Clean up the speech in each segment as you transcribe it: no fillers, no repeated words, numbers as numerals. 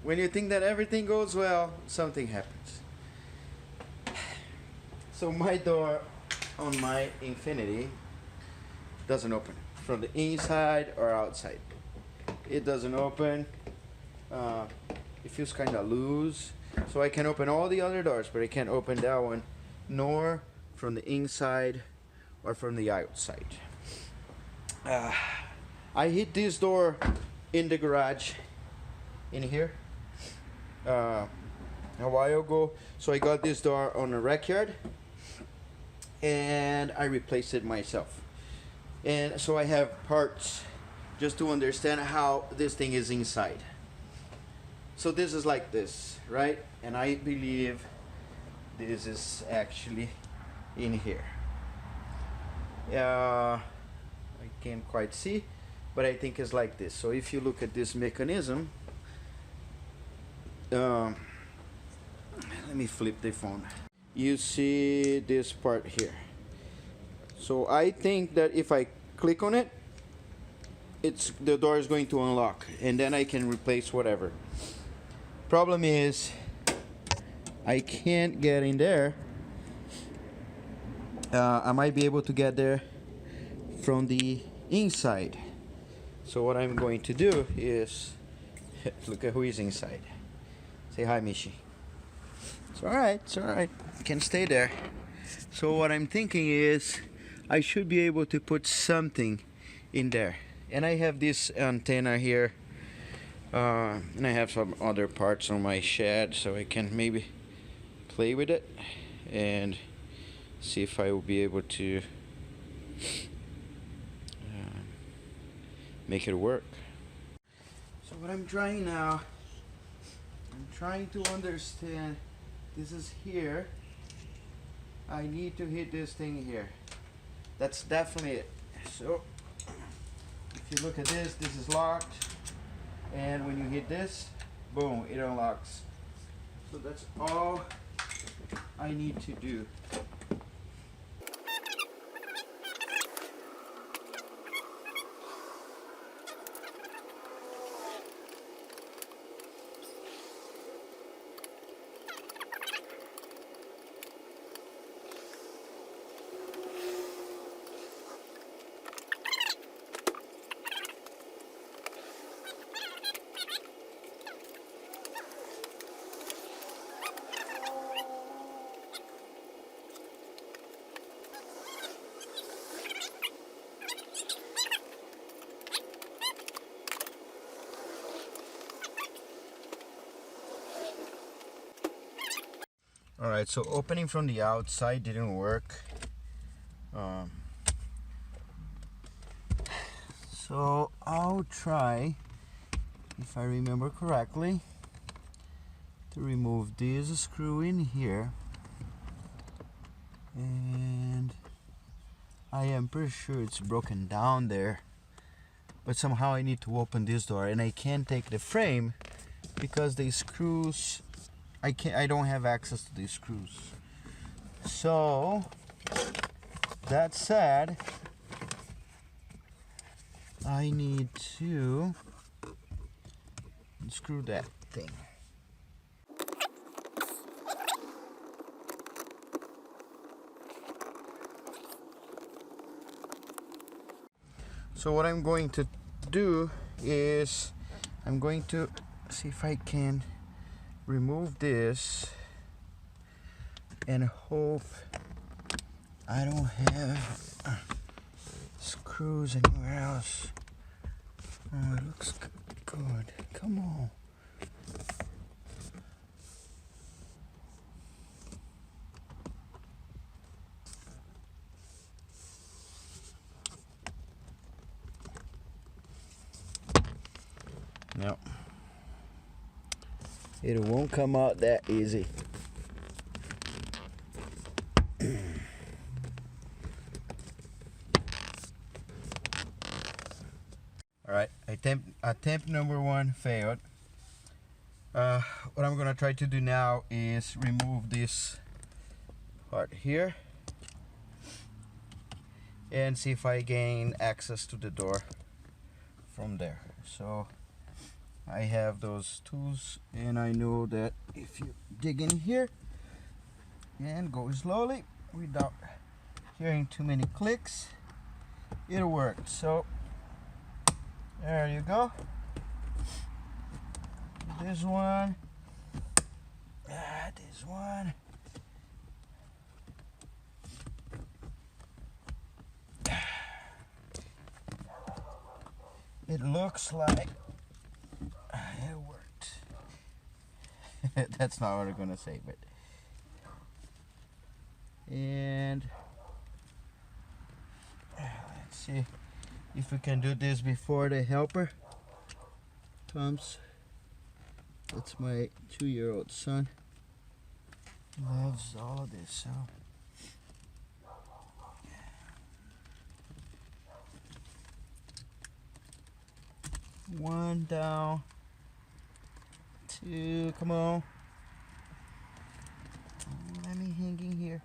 when you think that everything goes well, something happens. So my door on my Infinity doesn't open from the inside or outside. It doesn't open. It feels kind of loose. So I can open all the other doors, but I can't open that one, nor from the inside or from the outside. I hit this door in the garage in here a while ago. So I got this door on a rackyard and I replaced it myself. And so I have parts just to understand how this thing is inside. So this is like this, right? And I believe this is actually in here. I can't quite see, but I think it's like this. So if you look at this mechanism, let me flip the phone. You see this part here. So I think that if I click on it, the door is going to unlock, and then I can replace whatever. Problem is, I can't get in there. I might be able to get there from the inside. So what I'm going to do is look at who is inside. Say hi, Mishi. It's alright, it's alright. You can stay there. So what I'm thinking is I should be able to put something in there. And I have this antenna here. And I have some other parts on my shed, so I can maybe play with it and see if I will be able to make it work. So what I'm trying now, I'm trying to understand, this is here, I need to hit this thing here. That's definitely it. So if you look at this, this is locked, and when you hit this, boom, it unlocks. So that's all I need to do. Alright, so opening from the outside didn't work. So I'll try, if I remember correctly, to remove this screw in here. And I am pretty sure it's broken down there. But somehow I need to open this door, and I can't take the frame because the screws, I don't have access to these screws. So that said, I need to unscrew that thing. So what I'm going to do is I'm going to see if I can remove this and hope I don't have screws anywhere else. Oh, it looks good. Come on. No. It won't come out that easy. Alright, attempt number one failed. What I'm gonna try to do now is remove this part here and see if I gain access to the door from there. So I have those tools, and I know that if you dig in here and go slowly without hearing too many clicks, it'll work. So there you go. This one, this one. It looks like it worked. That's not what I'm gonna say, but and let's see if we can do this before the helper comes. That's my 2-year-old son. He loves all of this, so one down, two, come on. Let me hang in here.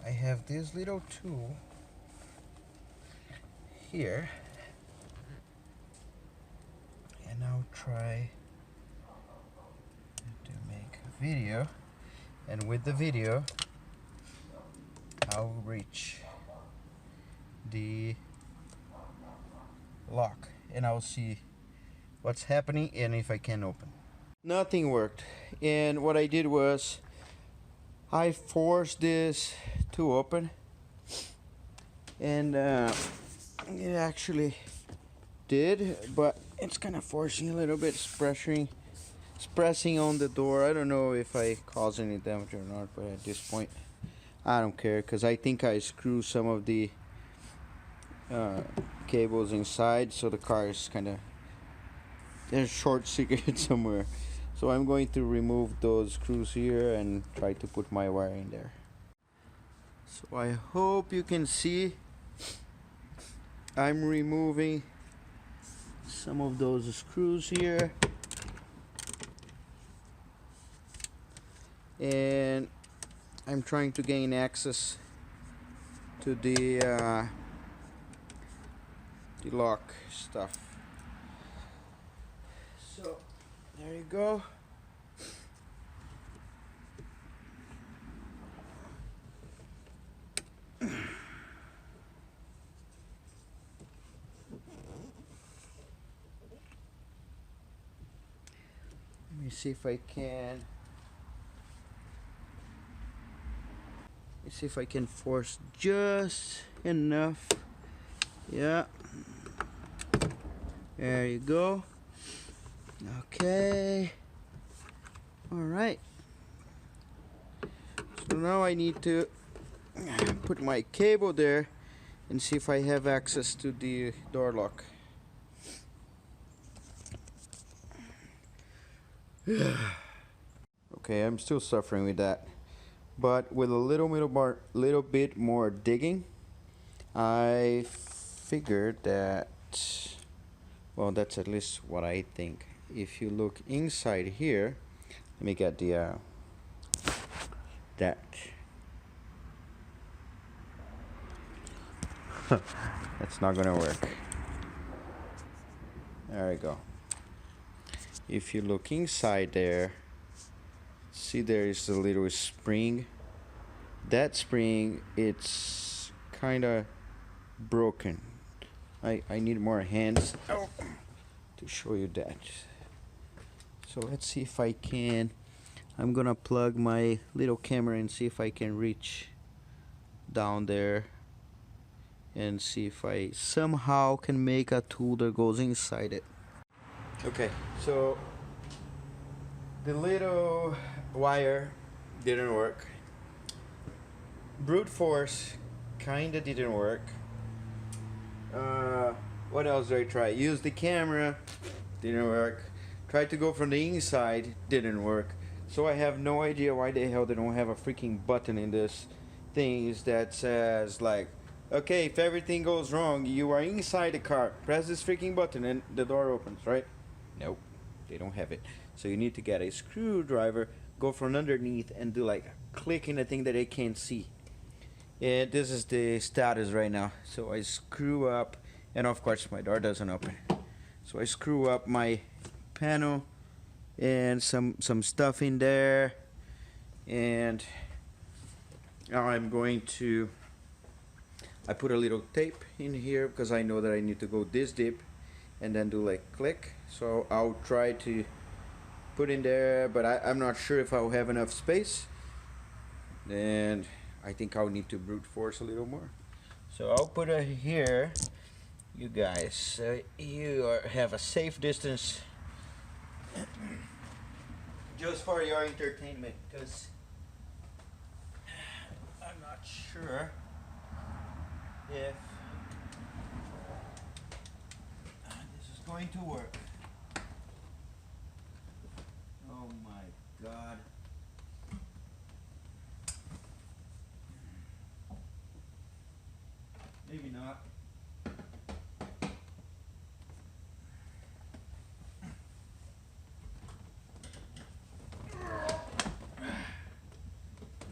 I have this little tool here, and I'll try to make a video, and with the video I'll reach the lock and I'll see what's happening and if I can open. Nothing worked, and what I did was I forced this to open, and it actually did, but it's kind of forcing a little bit. It's pressing on the door. I don't know if I caused any damage or not, but at this point I don't care, because I think I screwed some of the cables inside, so the car is kind of, there's a short circuit somewhere. So I'm going to remove those screws here and try to put my wire in there. So I hope you can see I'm removing some of those screws here, and I'm trying to gain access to the lock stuff. So there you go. Let me see if I can. Let's see if I can force just enough. Yeah. There you go. Okay. All right. So now I need to put my cable there and see if I have access to the door lock. Okay, I'm still suffering with that, but with a little bit more digging, I figured that, well, that's at least what I think. If you look inside here, let me get the that. That's not gonna work. There we go. If you look inside there, see there is a little spring. That spring, it's kind of broken. I need more hands to show you that. So let's see if I can. I'm gonna plug my little camera and see if I can reach down there and see if I somehow can make a tool that goes inside it. Okay, so the little wire didn't work. Brute force kinda didn't work. What else did I try? Use the camera, didn't work. Tried to go from the inside, didn't work. So I have no idea why the hell they don't have a freaking button in this thing that says like, okay, if everything goes wrong, you are inside the car, press this freaking button and the door opens, right? Nope. they don't have it. So you need to get a screwdriver, go from underneath and do like clicking the thing that they can't see. And this is the status right now. So I screw up, and of course my door doesn't open. So I screw up my panel and some stuff in there, and now I'm going to, I put a little tape in here because I know that I need to go this deep and then do like click. So I'll try to put in there, but I'm not sure if I'll have enough space, and I think I'll need to brute force a little more. So I'll put it here, you guys, have a safe distance just for your entertainment, because I'm not sure if this is going to work. Oh my God. Maybe not.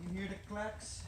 You hear the clacks?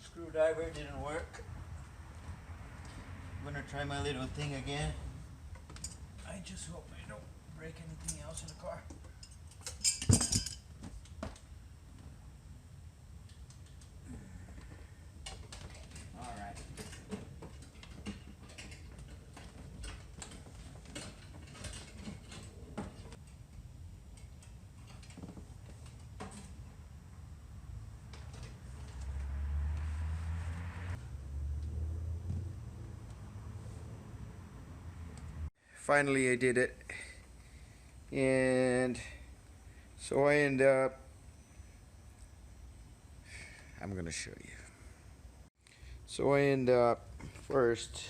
Screwdriver didn't work. I'm gonna try my little thing again. I just hope I don't break anything else in the car. Alright. Finally I did it, and so I end up, I'm gonna show you. So I end up first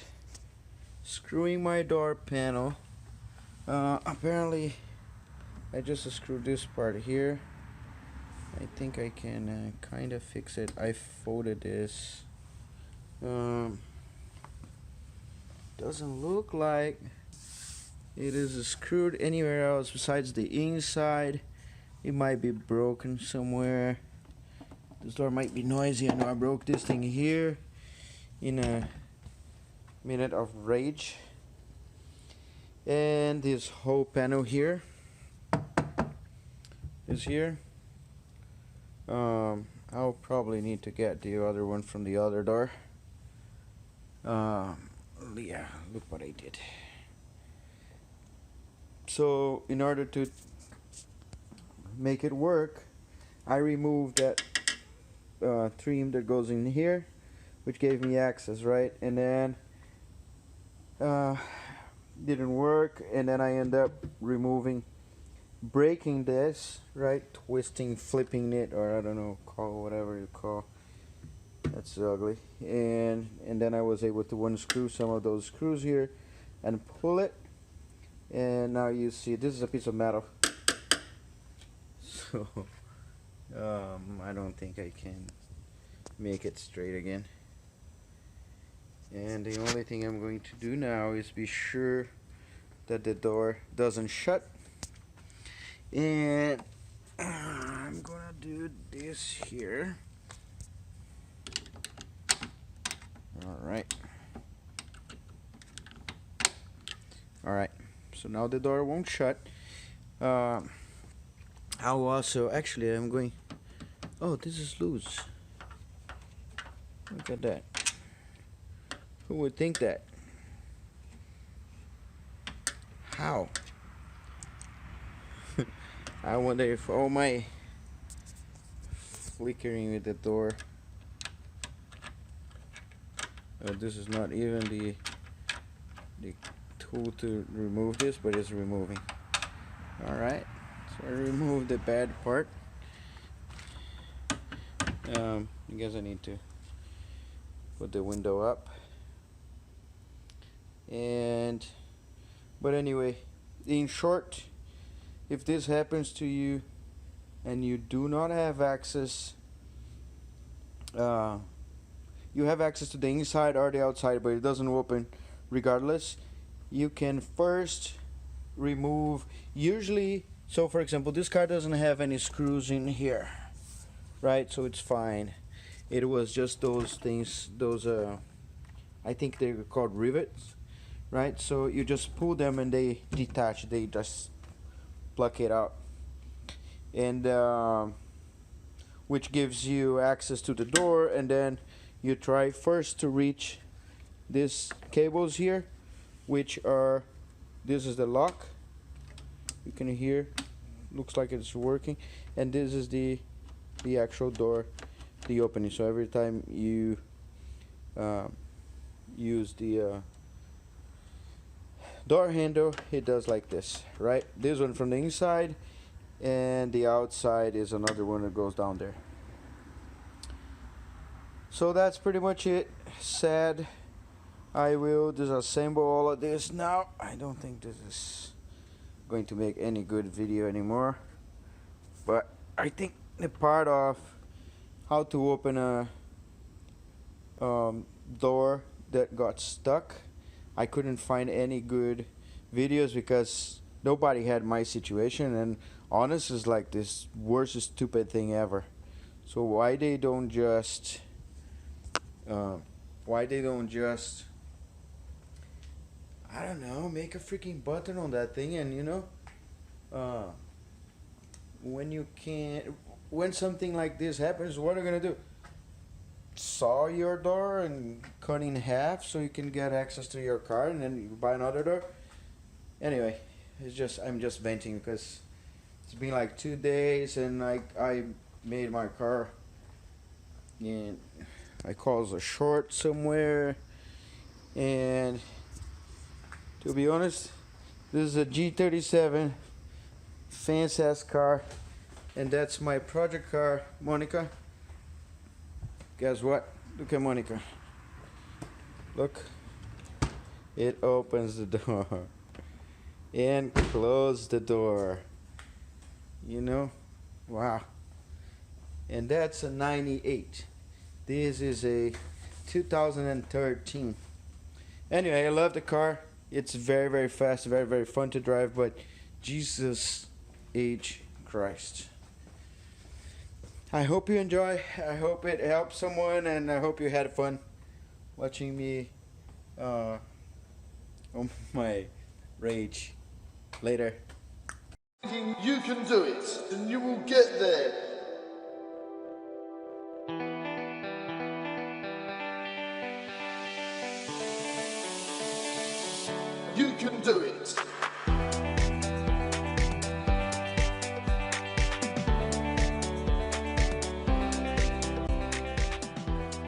screwing my door panel. Apparently I just screwed this part here. I think I can kind of fix it. I folded this. Doesn't look like it is screwed anywhere else besides the inside. It might be broken somewhere. This door might be noisy. I know I broke this thing here in a minute of rage. And this whole panel here is here. I'll probably need to get the other one from the other door. Yeah, look what I did. So in order to make it work, I removed that trim that goes in here, which gave me access, right? And then didn't work, and then I end up breaking this, right? Twisting, flipping it, or I don't know, call whatever you call. That's ugly. And then I was able to unscrew some of those screws here and pull it. And now you see this is a piece of metal. So I don't think I can make it straight again. And the only thing I'm going to do now is be sure that the door doesn't shut. And I'm gonna do this here. Alright. Alright. So now the door won't shut. I'll also, actually I'm going, oh, this is loose. Look at that. Who would think that? How? I wonder if all my flickering with the door. This is not even the tool to remove this, but it's removing. Alright, so I removed the bad part. I guess I need to put the window up. But anyway, in short, if this happens to you and you do not have access, you have access to the inside or the outside, but it doesn't open regardless, you can first remove, usually, so for example, this car doesn't have any screws in here, right? So it's fine. It was just those things, those I think they're called rivets, right? So you just pull them and they detach, they just pluck it out, and which gives you access to the door. And then you try first to reach these cables here, which are, this is the lock, you can hear, looks like it's working, and this is the actual door, the opening. So every time you use the door handle, it does like this, right? This one from the inside, and the outside is another one that goes down there. So that's pretty much it. Sad. I will disassemble all of this now. I don't think this is going to make any good video anymore, but I think the part of how to open a door that got stuck, I couldn't find any good videos because nobody had my situation, and honest is like this worst stupid thing ever. So why they don't just I don't know, make a freaking button on that thing, and you know, when something like this happens, what are you gonna do? Saw your door and cut in half so you can get access to your car, and then you buy another door? Anyway, I'm just venting because it's been like 2 days, and I made my car, and I caused a short somewhere, and to be honest, this is a G37, fancy ass car, and that's my project car, Monica. Guess what? Look at Monica. Look, it opens the door and close the door. You know, wow. And that's a 98. This is a 2013. Anyway, I love the car. It's very, very fast, very, very fun to drive, but Jesus H. Christ. I hope you enjoy. I hope it helps someone, and I hope you had fun watching me on my rage. Later. You can do it, and you will get there. You can do it.